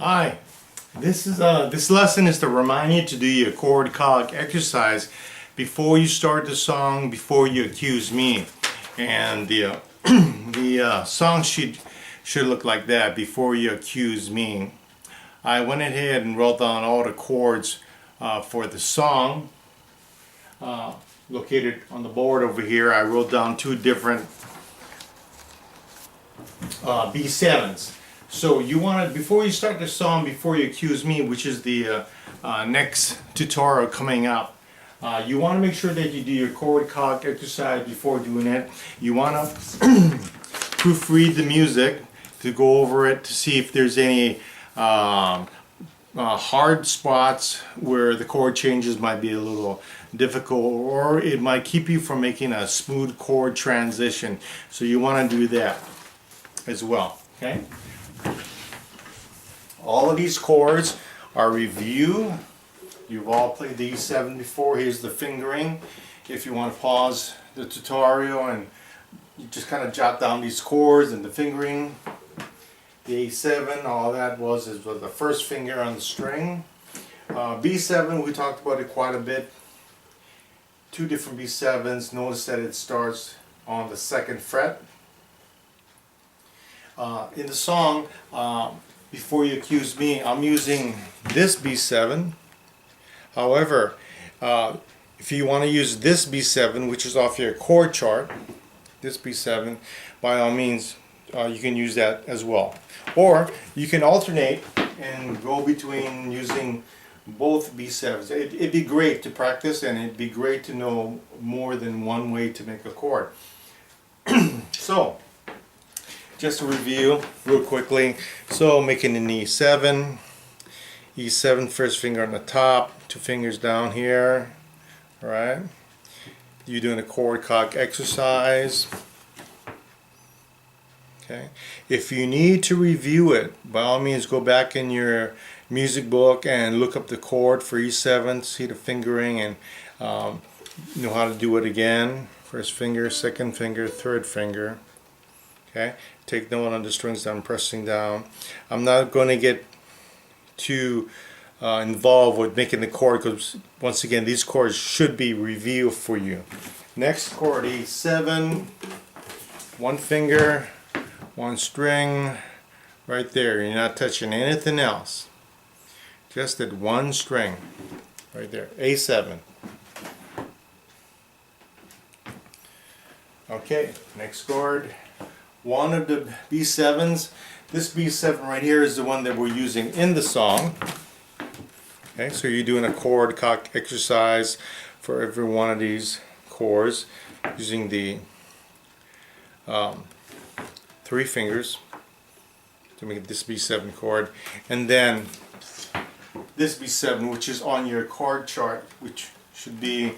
Hi, this lesson is to remind you to do your chord cog exercise before you start the song, before you accuse me. And the song should look like that: before you accuse me. I went ahead and wrote down all the chords for the song. Located on the board over here, I wrote down two different B7s. So you want to, before you start the song, before you accuse me, which is the next tutorial coming up, you want to make sure that you do your chord cog exercise before doing it. You want to proofread the music, to go over it, to see if there's any hard spots where the chord changes might be a little difficult, or it might keep you from making a smooth chord transition. So you want to do that as well. Okay. All of these chords are review. You've all played the E7 before. Here's the fingering. If you want to pause the tutorial and you just kind of jot down these chords and the fingering. The A7, all that was the first finger on the string. B7, we talked about it quite a bit. Two different B7s. Notice that it starts on the 2nd fret. In the song, Before You Accuse Me, I'm using this B7. However, if you want to use this B7, which is off your chord chart, this B7, by all means, you can use that as well. Or you can alternate and go between using both B7s. It'd be great to practice, and it'd be great to know more than one way to make a chord. So, just to review real quickly. So making an E7, E7, first finger on the top, two fingers down here. Alright. You're doing a chord cog exercise. Okay. If you need to review it, by all means go back in your music book and look up the chord for E7, see the fingering, and know how to do it again. First finger, second finger, third finger. Okay, take note on the strings that I'm pressing down. I'm not going to get too involved with making the chord, because once again these chords should be reviewed for you. Next chord, E7, one finger, one string, right there. You're not touching anything else. Just that one string, right there, A7. Okay, next chord. One of the B7s. This B7 right here is the one that we're using in the song. Okay, so you're doing a chord cog exercise for every one of these chords using the 3 fingers to make this B7 chord, and then this B7, which is on your chord chart, which should be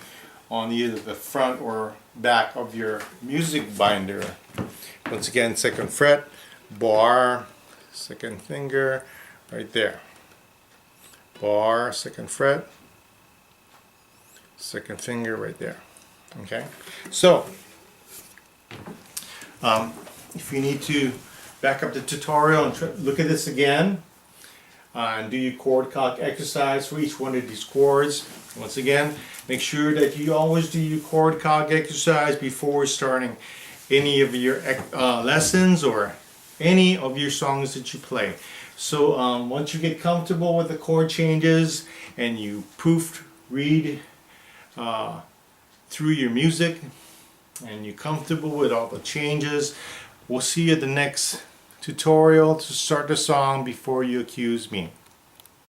on either the front or back of your music binder. Once again, 2nd fret, bar, 2nd finger, right there. Bar, 2nd fret, 2nd finger, right there. Okay? So, if you need to back up the tutorial and look at this again, and do your chord cog exercise for each one of these chords. Once again, make sure that you always do your chord cog exercise before starting any of your lessons or any of your songs that you play. So once you get comfortable with the chord changes and you proofread through your music and you're comfortable with all the changes, we'll see you at the next tutorial to start the song Before You Accuse Me.